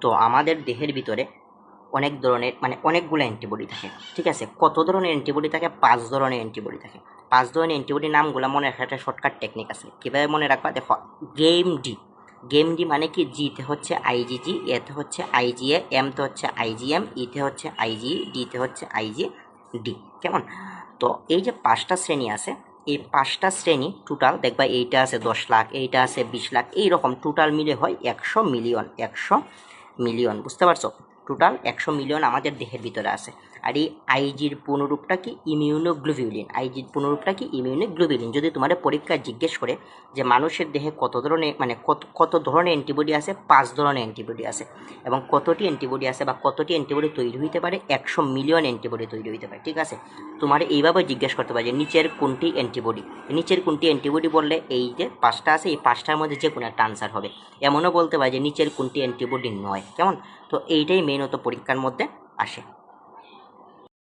তো আমাদের দেহের ভিতরে অনেক ধরনের অনেকগুলো অ্যান্টিবডি থাকে, ঠিক আছে। কত ধরনের অ্যান্টিবডি থাকে? 5 ধরনের অ্যান্টিবডি থাকে। 5 ধরনের অ্যান্টিবডির নামগুলো মনে রাখার একটা শর্টকাট টেকনিক আছে। কীভাবে মনে রাখবা? দেখো, গেম ডি মানে কি? জিতে হচ্ছে আইজিজি, এতে হচ্ছে আইজিএ, এমতে হচ্ছে আইজিএম, ইতে হচ্ছে আইজি, ডিতে হচ্ছে আইজিডি। কেমন? তো এই যে 5টা শ্রেণী আছে, এই 5টা শ্রেণী টোটাল দেখবা, এইটা আছে 10 লাখ, এইটা আছে 20 লাখ, এইরকম টোটাল মিলে হয় 100 মিলিয়ন। 100 মিলিয়ন, বুঝতে পারছো? টোটাল 100 মিলিয়ন আমাদের দেহের ভিতরে আছে। আর এই আইজির পুনরূপটা কি? ইমিউনোগ্লোবিউলিন। আইজির পুনরূপটা কি? ইমিউনোগ্লোবিউলিন। যদি তোমার পরীক্ষায় জিজ্ঞেস করে যে মানুষের দেহে কত ধরনের কত ধরনের অ্যান্টিবডি আছে, 5 ধরনের অ্যান্টিবডি আছে। এবং কতটি অ্যান্টিবডি আছে বা কতটি অ্যান্টিবডি তৈরি হইতে পারে? 100 মিলিয়ন অ্যান্টিবডি তৈরি হইতে পারে, ঠিক আছে। তোমার এইভাবে জিজ্ঞেস করতে পারে যে নিচের কোনটি অ্যান্টিবডি, নিচের কোনটি অ্যান্টিবডি বললে এই যে 5টা আছে, এই 5টার মধ্যে যে কোনো একটা আনসার হবে। এমনও বলতে পারে যে নিচের কোনটি অ্যান্টিবডি নয়। কেমন? তো এইটাই মেইনত পরীক্ষার মধ্যে আসে।